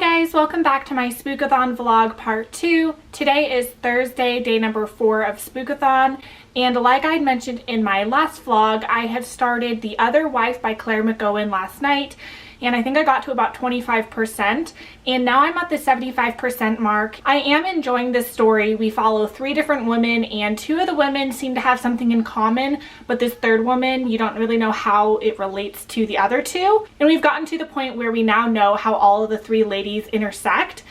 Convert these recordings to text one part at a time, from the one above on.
guys, welcome back to my Spookathon vlog part 2. Today is Thursday, day number 4 of Spookathon, and like I mentioned in my last vlog, I had started The Other Wife by Claire McGowan last night, and I think I got to about 25%, and now I'm at the 75% mark. I am enjoying this story. We follow 3 different women, and 2 of the women seem to have something in common, but this third woman, you don't really know how it relates to the other 2. And we've gotten to the point where we now know how all of the 3 ladies intersect.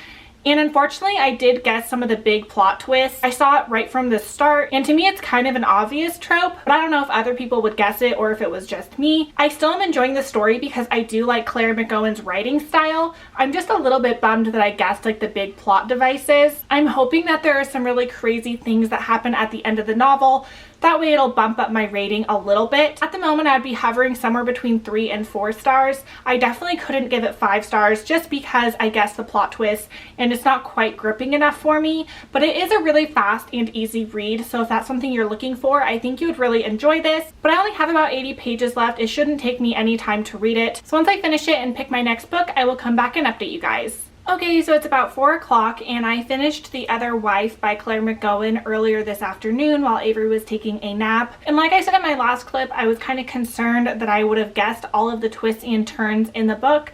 And unfortunately, I did guess some of the big plot twists. I saw it right from the start, and to me it's kind of an obvious trope, but I don't know if other people would guess it or if it was just me. I still am enjoying the story because I do like Claire McGowan's writing style. I'm just a little bit bummed that I guessed like the big plot devices. I'm hoping that there are some really crazy things that happen at the end of the novel. That way it'll bump up my rating a little bit. At the moment, I'd be hovering somewhere between 3 and 4 stars. I definitely couldn't give it 5 stars just because I guessed the plot twist and it's not quite gripping enough for me. But it is a really fast and easy read, so if that's something you're looking for, I think you would really enjoy this. But I only have about 80 pages left. It shouldn't take me any time to read it. So once I finish it and pick my next book, I will come back and update you guys. Okay, so it's about 4 o'clock and I finished The Other Wife by Claire McGowan earlier this afternoon while Avery was taking a nap. And like I said in my last clip, I was kind of concerned that I would have guessed all of the twists and turns in the book.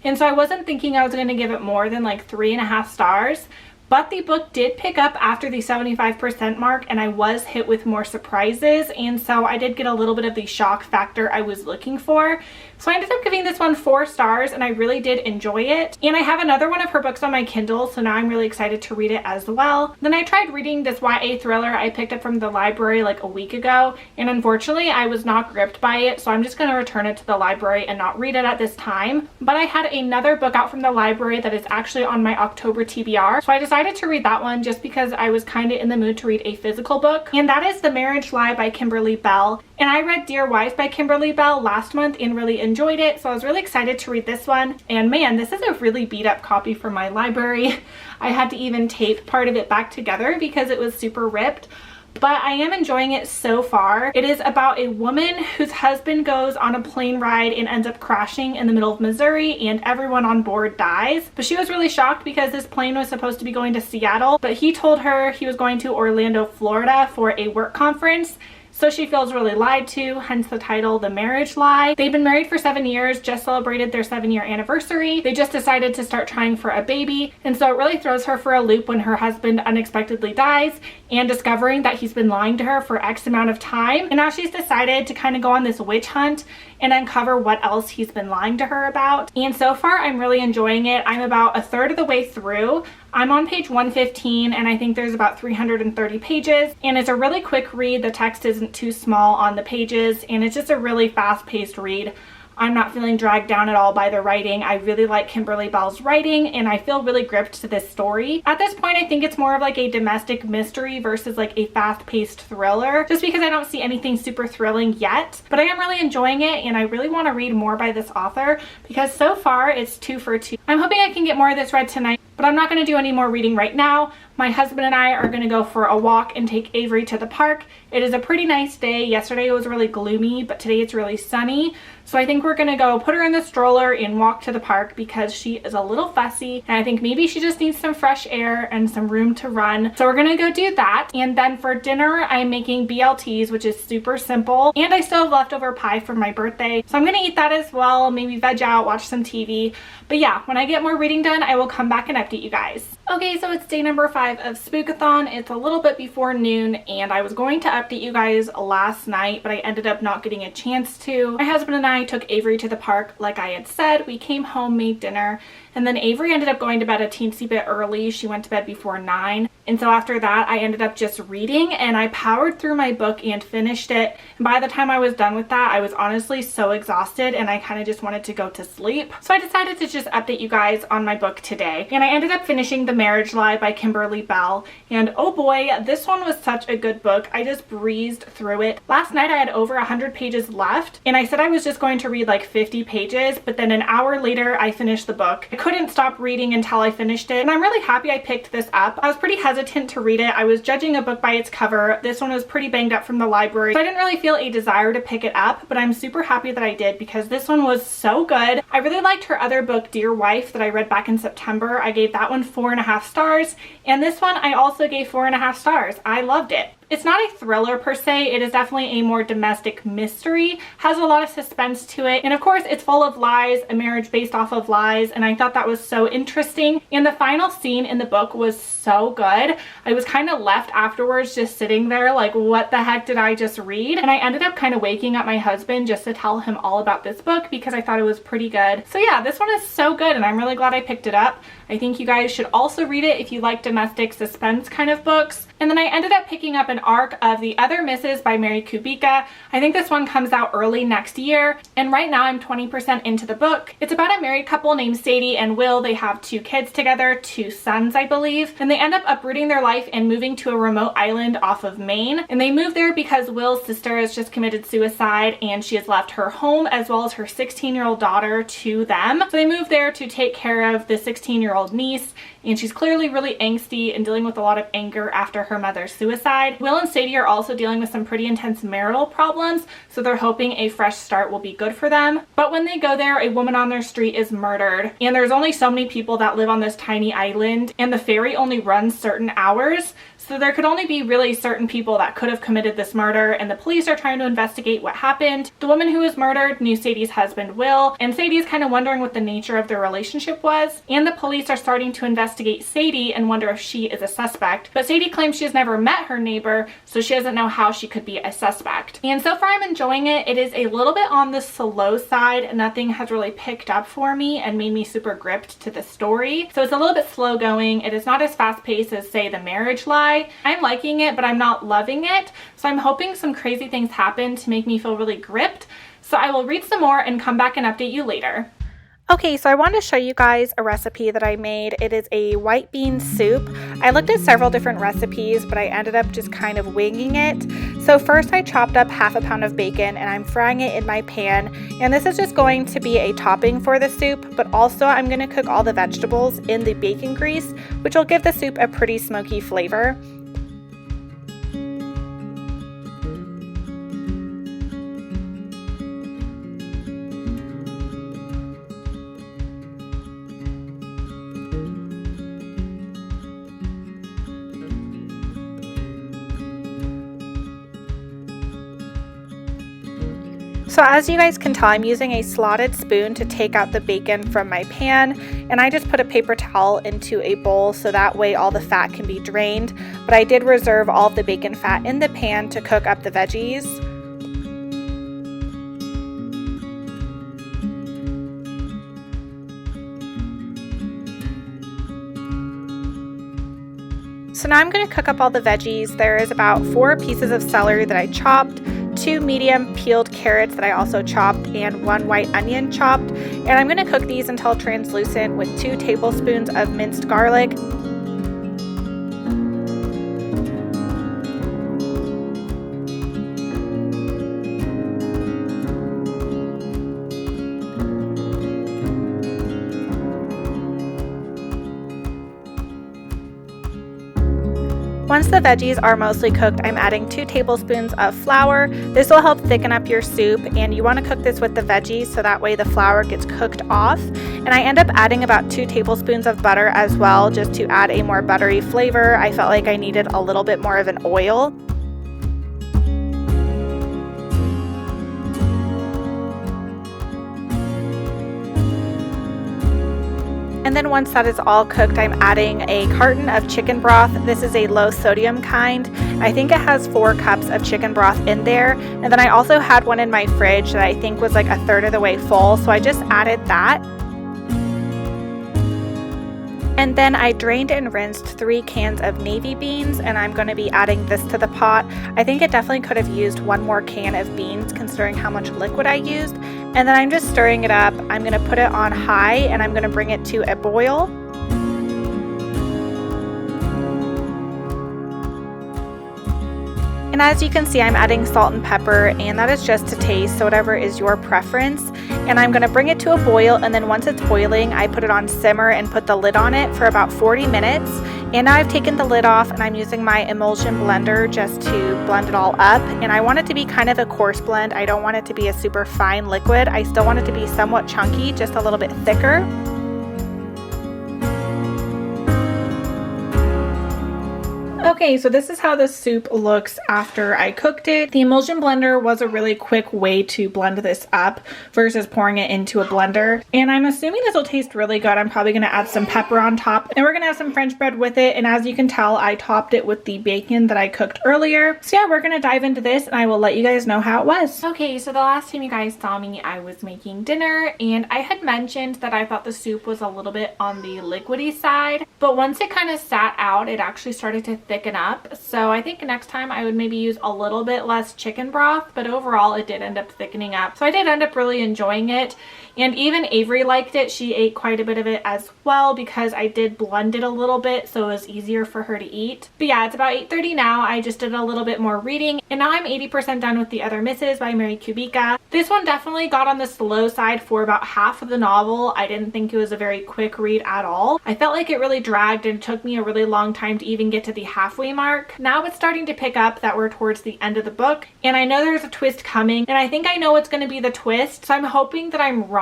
And so I wasn't thinking I was going to give it more than like 3.5 stars. But the book did pick up after the 75% mark and I was hit with more surprises, and so I did get a little bit of the shock factor I was looking for. So I ended up giving this one 4 stars and I really did enjoy it. And I have another one of her books on my Kindle, so now I'm really excited to read it as well. Then I tried reading this YA thriller I picked up from the library like a week ago, and unfortunately I was not gripped by it, so I'm just going to return it to the library and not read it at this time. But I had another book out from the library that is actually on my October TBR, so I decided to read that one just because I was kind of in the mood to read a physical book, and that is The Marriage Lie by Kimberly Bell. And I read Dear Wife by Kimberly Bell last month and really enjoyed it, so I was really excited to read this one. And man, this is a really beat up copy from my library. I had to even tape part of it back together because it was super ripped. But I am enjoying it so far. It is about a woman whose husband goes on a plane ride and ends up crashing in the middle of Missouri, and everyone on board dies. But she was really shocked because this plane was supposed to be going to Seattle, but he told her he was going to Orlando, Florida for a work conference. So she feels really lied to, hence the title, The Marriage Lie. They've been married for 7 years, just celebrated their 7-year anniversary. They just decided to start trying for a baby, and so it really throws her for a loop when her husband unexpectedly dies and discovering that he's been lying to her for X amount of time. And now she's decided to kind of go on this witch hunt and uncover what else he's been lying to her about. And so far I'm really enjoying it. I'm about a third of the way through. I'm on page 115 and I think there's about 330 pages, and it's a really quick read. The text isn't too small on the pages and it's just a really fast-paced read. I'm not feeling dragged down at all by the writing. I really like Kimberly Bell's writing and I feel really gripped to this story. At this point, I think it's more of like a domestic mystery versus like a fast-paced thriller, just because I don't see anything super thrilling yet. But I am really enjoying it and I really want to read more by this author because so far it's 2 for 2. I'm hoping I can get more of this read tonight, but I'm not going to do any more reading right now. My husband and I are going to go for a walk and take Avery to the park. It is a pretty nice day. Yesterday it was really gloomy, but today it's really sunny. So I think we're going to go put her in the stroller and walk to the park because she is a little fussy and I think maybe she just needs some fresh air and some room to run. So we're going to go do that. And then for dinner, I'm making BLTs, which is super simple. And I still have leftover pie from my birthday. So I'm going to eat that as well, maybe veg out, watch some TV. But yeah, when I get more reading done, I will come back and update you guys. Okay, so it's day number 5 of Spookathon. It's a little bit before noon and I was going to update you guys last night, but I ended up not getting a chance to. My husband and I took Avery to the park like I had said. We came home, made dinner, and then Avery ended up going to bed a teensy bit early. She went to bed before 9. And so after that, I ended up just reading and I powered through my book and finished it. And by the time I was done with that, I was honestly so exhausted and I kind of just wanted to go to sleep. So I decided to just update you guys on my book today. And I ended up finishing The Marriage Lie by Kimberly Shirley Bell. And oh boy, this one was such a good book. I just breezed through it. Last night I had over 100 pages left, and I said I was just going to read like 50 pages, but then an hour later I finished the book. I couldn't stop reading until I finished it, and I'm really happy I picked this up. I was pretty hesitant to read it. I was judging a book by its cover. This one was pretty banged up from the library, so I didn't really feel a desire to pick it up, but I'm super happy that I did because this one was so good. I really liked her other book, Dear Wife, that I read back in September. I gave that one 4.5 stars, and this one I also gave 4.5 stars. I loved it. It's not a thriller per se, it is definitely a more domestic mystery, has a lot of suspense to it, and of course it's full of lies, a marriage based off of lies, and I thought that was so interesting. And the final scene in the book was so good. I was kind of left afterwards just sitting there like, what the heck did I just read? And I ended up kind of waking up my husband just to tell him all about this book because I thought it was pretty good. So yeah, this one is so good and I'm really glad I picked it up. I think you guys should also read it if you like domestic suspense kind of books. And then I ended up picking up an arc of The Other Mrs. by Mary Kubica. I think this one comes out early next year, and right now I'm 20% into the book. It's about a married couple named Sadie and Will. They have 2 kids together, 2 sons I believe, and they end up uprooting their life and moving to a remote island off of Maine. And they move there because Will's sister has just committed suicide and she has left her home as well as her 16-year-old daughter to them. So they move there to take care of the 16-year-old niece, and she's clearly really angsty and dealing with a lot of anger after her mother's suicide. Will and Sadie are also dealing with some pretty intense marital problems, so they're hoping a fresh start will be good for them. But when they go there, a woman on their street is murdered, and there's only so many people that live on this tiny island, and the ferry only runs certain hours, so there could only be really certain people that could have committed this murder, and the police are trying to investigate what happened. The woman who was murdered knew Sadie's husband Will, and Sadie's kind of wondering what the nature of their relationship was, and the police are starting to investigate Sadie and wonder if she is a suspect. But Sadie claims she has never met her neighbor, so she doesn't know how she could be a suspect. And so far I'm enjoying it. It is a little bit on the slow side. Nothing has really picked up for me and made me super gripped to the story. So it's a little bit slow going. It is not as fast paced as say The Marriage Lie. I'm liking it, but I'm not loving it. So I'm hoping some crazy things happen to make me feel really gripped. So I will read some more and come back and update you later. Okay, so I wanted to show you guys a recipe that I made. It is a white bean soup. I looked at several different recipes, but I ended up just kind of winging it. So first I chopped up 1/2 pound of bacon and I'm frying it in my pan. And this is just going to be a topping for the soup, but also I'm going to cook all the vegetables in the bacon grease, which will give the soup a pretty smoky flavor. So as you guys can tell, I'm using a slotted spoon to take out the bacon from my pan, and I just put a paper towel into a bowl so that way all the fat can be drained, but I did reserve all of the bacon fat in the pan to cook up the veggies. So now I'm going to cook up all the veggies. There is about 4 pieces of celery that I chopped, 2 medium peeled carrots that I also chopped, and 1 white onion chopped. And I'm going to cook these until translucent with 2 tablespoons of minced garlic. Once the veggies are mostly cooked, I'm adding 2 tablespoons of flour. This will help thicken up your soup, and you want to cook this with the veggies so that way the flour gets cooked off. And I end up adding about 2 tablespoons of butter as well, just to add a more buttery flavor. I felt like I needed a little bit more of an oil. And then once that is all cooked, I'm adding a carton of chicken broth. This is a low sodium kind. I think it has 4 cups of chicken broth in there. And then I also had one in my fridge that I think was like 1/3 of the way full, so I just added that. And then I drained and rinsed 3 cans of navy beans, and I'm going to be adding this to the pot. I think it definitely could have used 1 more can of beans considering how much liquid I used. And then I'm just stirring it up. I'm going to put it on high and I'm going to bring it to a boil. And as you can see, I'm adding salt and pepper, and that is just to taste, so whatever is your preference. And I'm going to bring it to a boil, and then once it's boiling, I put it on simmer and put the lid on it for about 40 minutes. And now I've taken the lid off, and I'm using my emulsion blender just to blend it all up. And I want it to be kind of a coarse blend. I don't want it to be a super fine liquid. I still want it to be somewhat chunky, just a little bit thicker. Okay, so this is how the soup looks after I cooked it. The emulsion blender was a really quick way to blend this up versus pouring it into a blender. And I'm assuming this will taste really good. I'm probably going to add some pepper on top. And we're going to have some French bread with it. And as you can tell, I topped it with the bacon that I cooked earlier. So yeah, we're going to dive into this and I will let you guys know how it was. Okay, so the last time you guys saw me, I was making dinner. And I had mentioned that I thought the soup was a little bit on the liquidy side. But once it kind of sat out, it actually started to thicken up. So I think next time I would maybe use a little bit less chicken broth, but overall it did end up thickening up. So I did end up really enjoying it. And even Avery liked it. She ate quite a bit of it as well because I did blend it a little bit so it was easier for her to eat. But yeah, it's about 8:30 now. I just did a little bit more reading and now I'm 80% done with The Other Misses by Mary Kubica. This one definitely got on the slow side for about half of the novel. I didn't think it was a very quick read at all. I felt like it really dragged and it took me a really long time to even get to the halfway mark. Now it's starting to pick up that we're towards the end of the book and I know there's a twist coming and I think I know what's going to be the twist, so I'm hoping that I'm wrong.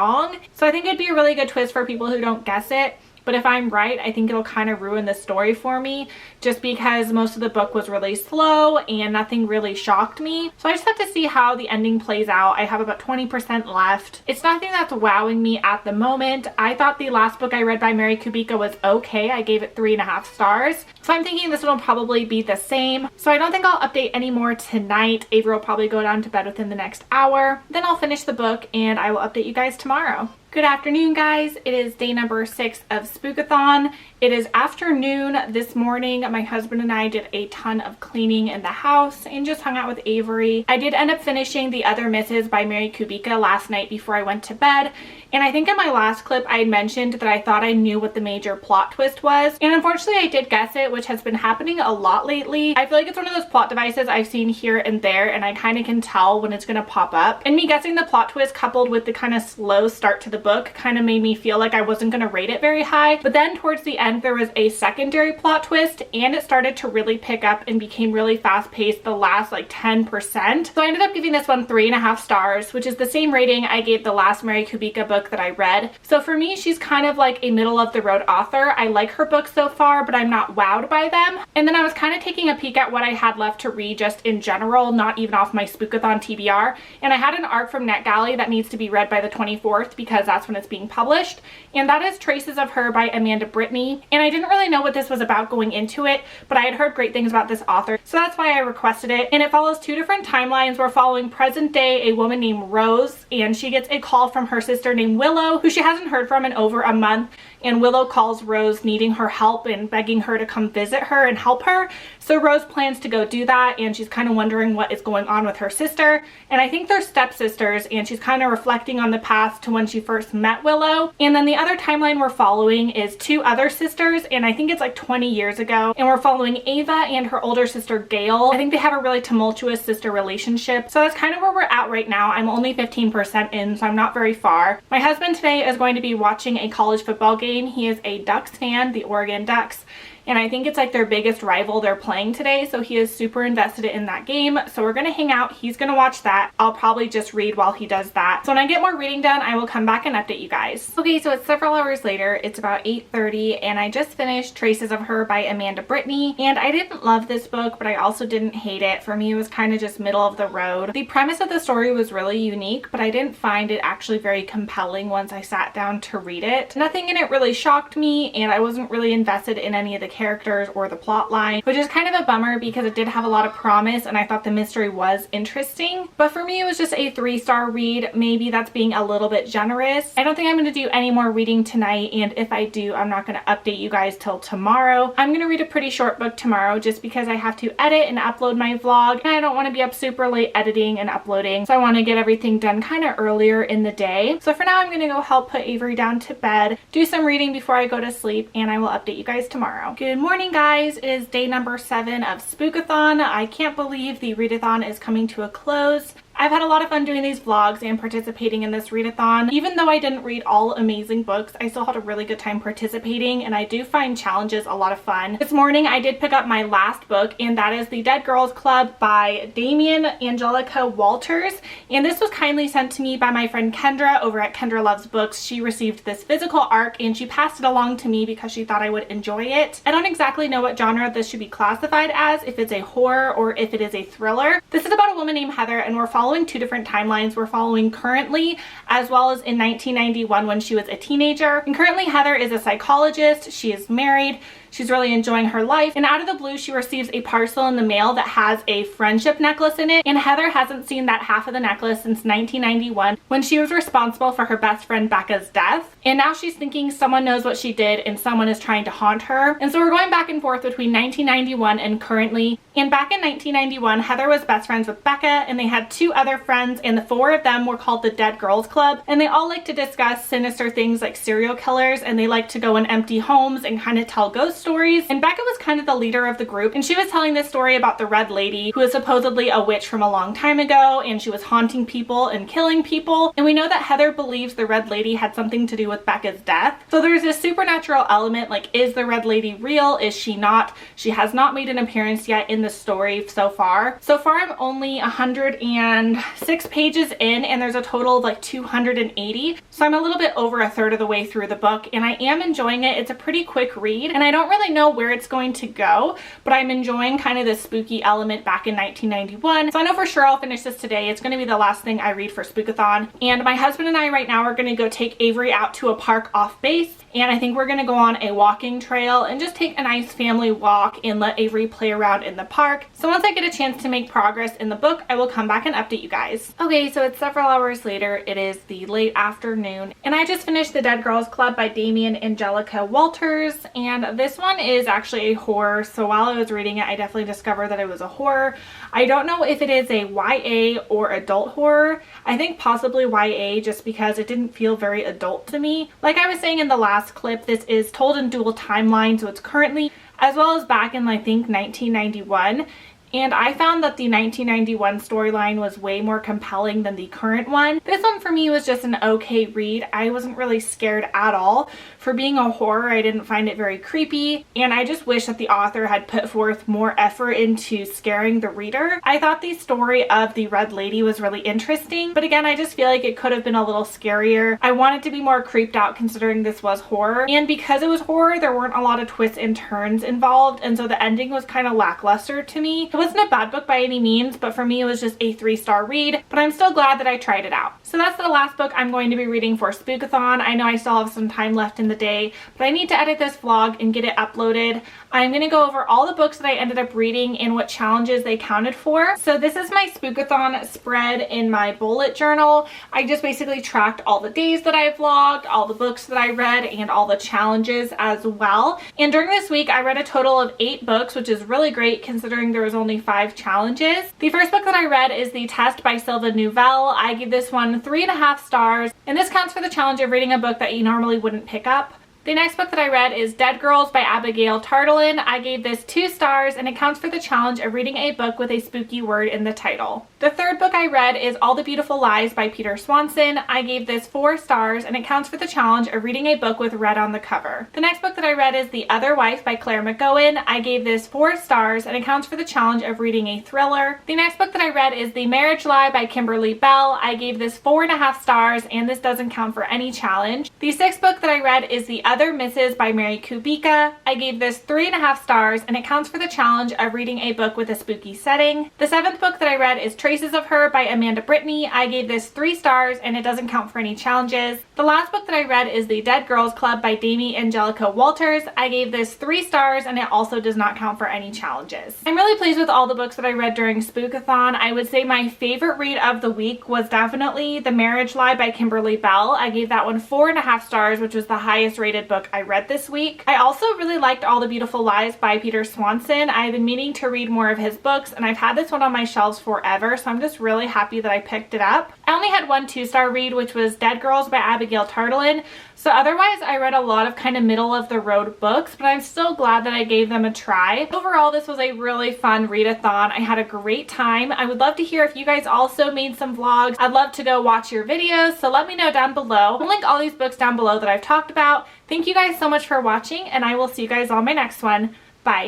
So I think it'd be a really good twist for people who don't guess it. But if I'm right, I think it'll kind of ruin the story for me just because most of the book was really slow and nothing really shocked me. So I just have to see how the ending plays out. I have about 20% left. It's nothing that's wowing me at the moment. I thought the last book I read by Mary Kubica was okay. I gave it 3.5 stars. So I'm thinking this one will probably be the same. So I don't think I'll update anymore tonight. Avery will probably go down to bed within the next hour. Then I'll finish the book and I will update you guys tomorrow. Good afternoon, guys. It is day number 6 of Spookathon. It is afternoon this morning. My husband and I did a ton of cleaning in the house and just hung out with Avery. I did end up finishing The Other Misses by Mary Kubica last night before I went to bed. And I think in my last clip I had mentioned that I thought I knew what the major plot twist was. And unfortunately I did guess it, which has been happening a lot lately. I feel like it's one of those plot devices I've seen here and there and I kind of can tell when it's going to pop up. And me guessing the plot twist coupled with the kind of slow start to the book kind of made me feel like I wasn't going to rate it very high. But then towards the end there was a secondary plot twist and it started to really pick up and became really fast paced the last like 10%. So I ended up giving this one 3.5 stars, which is the same rating I gave the last Mary Kubica book that I read. So for me, she's kind of like a middle of the road author. I like her books so far, but I'm not wowed by them. And then I was kind of taking a peek at what I had left to read just in general, not even off my Spookathon TBR. And I had an arc from NetGalley that needs to be read by the 24th because that's when it's being published. And that is Traces of Her by BRITTANY. And I didn't really know what this was about going into it, but I had heard great things about this author. So that's why I requested it. And it follows 2 different timelines. We're following present day a woman named Rose, and she gets a call from her sister named Willow, who she hasn't heard from in over a month. And Willow calls Rose needing her help and begging her to come visit her and help her. So Rose plans to go do that and she's kind of wondering what is going on with her sister. And I think they're stepsisters and she's kind of reflecting on the past to when she first met Willow. And then the other timeline we're following is 2 other sisters and I think it's like 20 years ago. And we're following Ava and her older sister Gail. I think they have a really tumultuous sister relationship. So that's kind of where we're at right now. I'm only 15% in, so I'm not very far. My husband today is going to be watching a college football game. He is a Ducks fan, the Oregon Ducks. And I think it's like their biggest rival they're playing today, so he is super invested in that game. So we're gonna hang out, he's gonna watch that. I'll probably just read while he does that. So when I get more reading done, I will come back and update you guys. Okay, so it's several hours later. It's about 8:30 and I just finished Traces of Her by BRITTANY. And I didn't love this book, but I also didn't hate it. For me, it was kind of just middle of the road. The premise of the story was really unique, but I didn't find it actually very compelling once I sat down to read it. Nothing in it really shocked me, and I wasn't really invested in any of the characters or the plot line, which is kind of a bummer because it did have a lot of promise and I thought the mystery was interesting. But for me, it was just a 3-star read. Maybe that's being a little bit generous. I don't think I'm going to do any more reading tonight, and if I do, I'm not going to update you guys till tomorrow. I'm going to read a pretty short book tomorrow just because I have to edit and upload my vlog, and I don't want to be up super late editing and uploading, so I want to get everything done kind of earlier in the day. So for now, I'm going to go help put Avery down to bed, do some reading before I go to sleep, and I will update you guys tomorrow. Good morning, guys. It is day number 7 of Spookathon. I can't believe the readathon is coming to a close. I've had a lot of fun doing these vlogs and participating in this readathon. Even though I didn't read all amazing books, I still had a really good time participating, and I do find challenges a lot of fun. This morning I did pick up my last book, and that is The Dead Girls Club by Damien Angelica Walters, and this was kindly sent to me by my friend Kendra over at Kendra Loves Books. She received this physical arc and she passed it along to me because she thought I would enjoy it. I don't exactly know what genre this should be classified as, if it's a horror or if it is a thriller. This is about a woman named Heather, and we're following two different timelines. We're following currently as well as in 1991 when she was a teenager. And currently Heather is a psychologist. She is married. She's really enjoying her life, and out of the blue she receives a parcel in the mail that has a friendship necklace in it, and Heather hasn't seen that half of the necklace since 1991 when she was responsible for her best friend Becca's death. And now she's thinking someone knows what she did and someone is trying to haunt her. And so we're going back and forth between 1991 and currently. And back in 1991, Heather was best friends with Becca, and they had 2 other friends, and the 4 of them were called the Dead Girls Club, and they all like to discuss sinister things like serial killers, and they like to go in empty homes and kind of tell ghost stories. And Becca was kind of the leader of the group, and she was telling this story about the Red Lady, who is supposedly a witch from a long time ago, and she was haunting people and killing people. And we know that Heather believes the Red Lady had something to do with Becca's death. So there's this supernatural element, like, is the Red Lady real? Is she not? She has not made an appearance yet in the story so far. So far I'm only 106 pages in, and there's a total of like 280. So I'm a little bit over a third of the way through the book, and I am enjoying it. It's a pretty quick read, and I don't really know where it's going to go, but I'm enjoying kind of the spooky element back in 1991. So I know for sure I'll finish this today. It's going to be the last thing I read for Spookathon. And my husband and I right now are going to go take Avery out to a park off base, and I think we're going to go on a walking trail and just take a nice family walk and let Avery play around in the park. So once I get a chance to make progress in the book, I will come back and update you guys. Okay, so it's several hours later. It is the late afternoon, and I just finished The Dead Girls Club by Damien Angelica Walters, and this one is actually a horror. So while I was reading it, I definitely discovered that it was a horror. I don't know if it is a YA or adult horror. I think possibly YA, just because it didn't feel very adult to me. Like I was saying in the last clip, this is told in dual timelines, so it's currently as well as back in, I think, 1991. And I found that the 1991 storyline was way more compelling than the current one. This one for me was just an okay read. I wasn't really scared at all. For being a horror, I didn't find it very creepy, and I just wish that the author had put forth more effort into scaring the reader. I thought the story of the Red Lady was really interesting, but again, I just feel like it could have been a little scarier. I wanted to be more creeped out considering this was horror, and because it was horror, there weren't a lot of twists and turns involved, and so the ending was kind of lackluster to me. It wasn't a bad book by any means, but for me it was just a 3-star read, but I'm still glad that I tried it out. So that's the last book I'm going to be reading for Spookathon. I know I still have some time left in the day, but I need to edit this vlog and get it uploaded. I'm going to go over all the books that I ended up reading and what challenges they counted for. So this is my Spookathon spread in my bullet journal. I just basically tracked all the days that I vlogged, all the books that I read, and all the challenges as well. And during this week I read a total of 8 books, which is really great considering there was only 5 challenges. The first book that I read is The Test by Sylva Nouvelle. I give this one 3.5 stars, and this counts for the challenge of reading a book that you normally wouldn't pick up. The next book that I read is Dead Girls by Abigail Tartolin. I gave this 2 stars, and it counts for the challenge of reading a book with a spooky word in the title. The third book I read is All the Beautiful Lies by Peter Swanson. I gave this 4 stars, and it counts for the challenge of reading a book with red on the cover. The next book that I read is The Other Wife by Claire McGowan. I gave this 4 stars, and it counts for the challenge of reading a thriller. The next book that I read is The Marriage Lie by Kimberly Bell. I gave this 4.5 stars, and this doesn't count for any challenge. The sixth book that I read is The Other Misses by Mary Kubica. I gave this 3.5 stars, and it counts for the challenge of reading a book with a spooky setting. The seventh book that I read is Traces of Her by Amanda Brittany. I gave this 3 stars, and it doesn't count for any challenges. The last book that I read is The Dead Girls Club by Damien Angelica Walters. I gave this 3 stars, and it also does not count for any challenges. I'm really pleased with all the books that I read during Spookathon. I would say my favorite read of the week was definitely The Marriage Lie by Kimberly Bell. I gave that one 4.5 stars, which was the highest rated book I read this week. I also really liked All the Beautiful Lies by Peter Swanson. I've been meaning to read more of his books, and I've had this one on my shelves forever, so I'm just really happy that I picked it up. I only had one 2-star read, which was Dead Girls by Abigail Tartland. So otherwise, I read a lot of kind of middle of the road books, but I'm still glad that I gave them a try. Overall, this was a really fun readathon. I had a great time. I would love to hear if you guys also made some vlogs. I'd love to go watch your videos, so let me know down below. I'll link all these books down below that I've talked about. Thank you guys so much for watching, and I will see you guys on my next one. Bye.